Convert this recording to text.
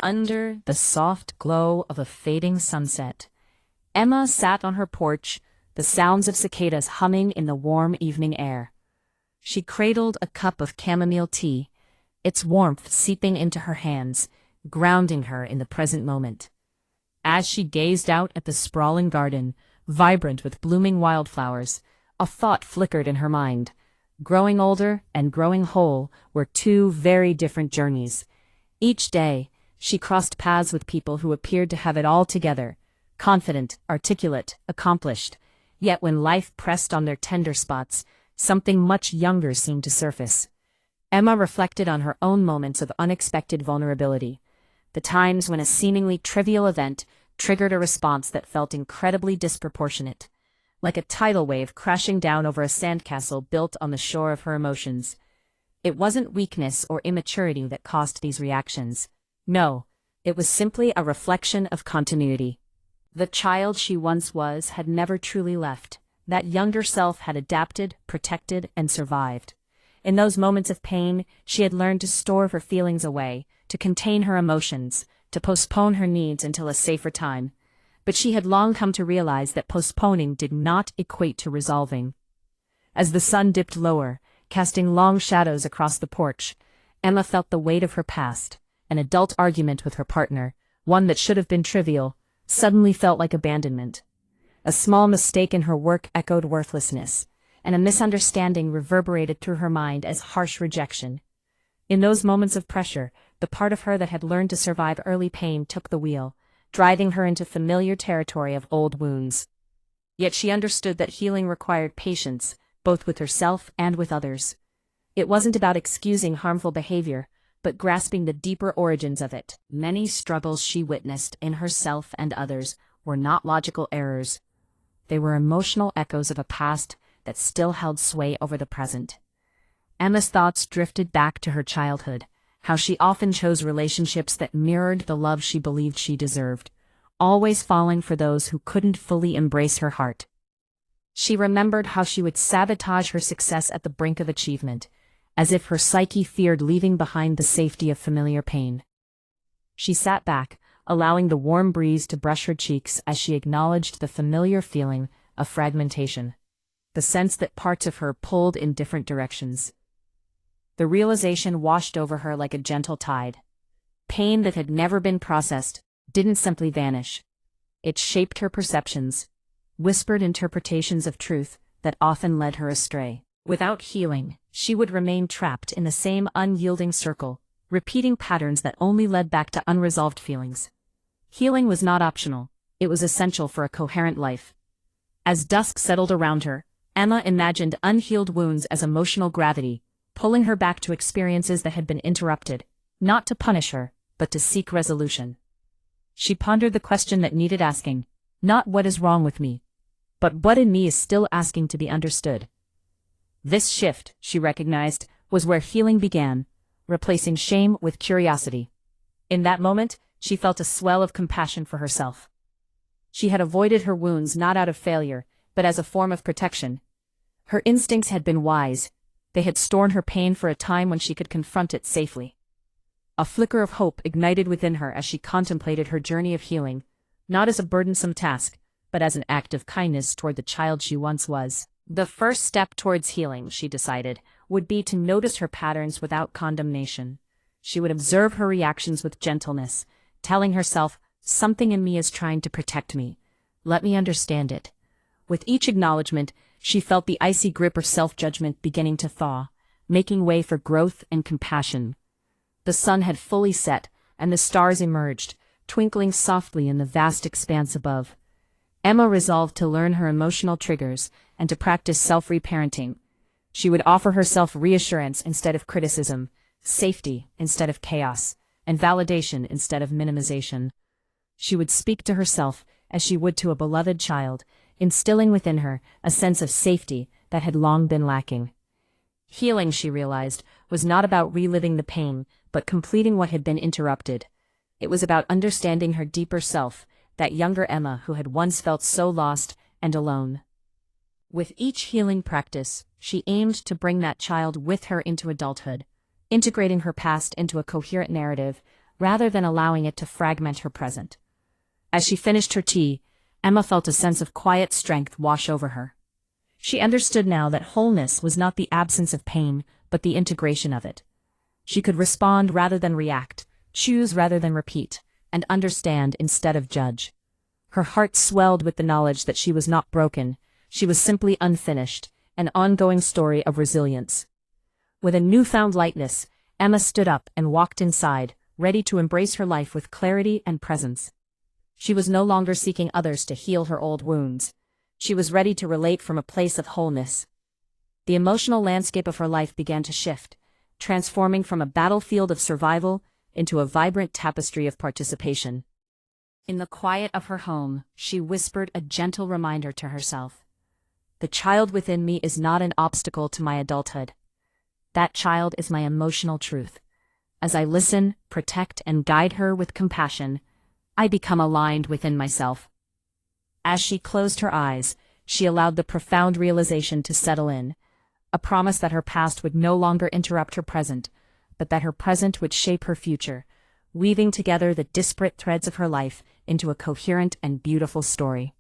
Under the soft glow of a fading sunset, Emma sat on her porch, the sounds of cicadas humming in the warm evening air. She cradled a cup of chamomile tea, its warmth seeping into her hands, grounding her in the present moment. As she gazed out at the sprawling garden, vibrant with blooming wildflowers, a thought flickered in her mind. Growing older and growing whole were two very different journeys. Each day, she crossed paths with people who appeared to have it all together, confident, articulate, accomplished. Yet when life pressed on their tender spots, something much younger seemed to surface. Emma reflected on her own moments of unexpected vulnerability, the times when a seemingly trivial event triggered a response that felt incredibly disproportionate, like a tidal wave crashing down over a sandcastle built on the shore of her emotions. It wasn't weakness or immaturity that caused these reactions. No, it was simply a reflection of continuity. The child she once was had never truly left. That younger self had adapted, protected, and survived. In those moments of pain, she had learned to store her feelings away, to contain her emotions, to postpone her needs until a safer time. But she had long come to realize that postponing did not equate to resolving. As the sun dipped lower, casting long shadows across the porch, Emma felt the weight of her past. An adult argument with her partner, one that should have been trivial, suddenly felt like abandonment. A small mistake in her work echoed worthlessness, and a misunderstanding reverberated through her mind as harsh rejection. In those moments of pressure, the part of her that had learned to survive early pain took the wheel, driving her into familiar territory of old wounds. Yet she understood that healing required patience, both with herself and with others. It wasn't about excusing harmful behavior, but grasping the deeper origins of it. Many struggles she witnessed in herself and others were not logical errors. They were emotional echoes of a past that still held sway over the present. Emma's thoughts drifted back to her childhood, how she often chose relationships that mirrored the love she believed she deserved, always falling for those who couldn't fully embrace her heart. She remembered how she would sabotage her success at the brink of achievement, as if her psyche feared leaving behind the safety of familiar pain. She sat back, allowing the warm breeze to brush her cheeks as she acknowledged the familiar feeling of fragmentation, the sense that parts of her pulled in different directions. The realization washed over her like a gentle tide. Pain that had never been processed didn't simply vanish. It shaped her perceptions, whispered interpretations of truth that often led her astray. Without healing, she would remain trapped in the same unyielding circle, repeating patterns that only led back to unresolved feelings. Healing was not optional, it was essential for a coherent life. As dusk settled around her, Emma imagined unhealed wounds as emotional gravity, pulling her back to experiences that had been interrupted, not to punish her, but to seek resolution. She pondered the question that needed asking, not what is wrong with me, but what in me is still asking to be understood. This shift, she recognized, was where healing began, replacing shame with curiosity. In that moment, she felt a swell of compassion for herself. She had avoided her wounds not out of failure, but as a form of protection. Her instincts had been wise. They had stored her pain for a time when she could confront it safely. A flicker of hope ignited within her as she contemplated her journey of healing, not as a burdensome task, but as an act of kindness toward the child she once was. The first step towards healing, she decided, would be to notice her patterns without condemnation. She would observe her reactions with gentleness, telling herself, something in me is trying to protect me. Let me understand it. With each acknowledgement, she felt the icy grip of self-judgment beginning to thaw, making way for growth and compassion. The sun had fully set, and the stars emerged, twinkling softly in the vast expanse above. Emma resolved to learn her emotional triggers and to practice self-reparenting. She would offer herself reassurance instead of criticism, safety instead of chaos, and validation instead of minimization. She would speak to herself as she would to a beloved child, instilling within her a sense of safety that had long been lacking. Healing, she realized, was not about reliving the pain, but completing what had been interrupted. It was about understanding her deeper self, that younger Emma who had once felt so lost and alone. With each healing practice, she aimed to bring that child with her into adulthood, integrating her past into a coherent narrative, rather than allowing it to fragment her present. As she finished her tea, Emma felt a sense of quiet strength wash over her. She understood now that wholeness was not the absence of pain, but the integration of it. She could respond rather than react, choose rather than repeat, and understand instead of judge. Her heart swelled with the knowledge that she was not broken, she was simply unfinished, an ongoing story of resilience. With a newfound lightness, Emma stood up and walked inside, ready to embrace her life with clarity and presence. She was no longer seeking others to heal her old wounds. She was ready to relate from a place of wholeness. The emotional landscape of her life began to shift, transforming from a battlefield of survival into a vibrant tapestry of participation. In the quiet of her home, she whispered a gentle reminder to herself. The child within me is not an obstacle to my adulthood. That child is my emotional truth. As I listen, protect, and guide her with compassion, I become aligned within myself. As she closed her eyes, she allowed the profound realization to settle in, a promise that her past would no longer interrupt her present, but that her present would shape her future, weaving together the disparate threads of her life into a coherent and beautiful story.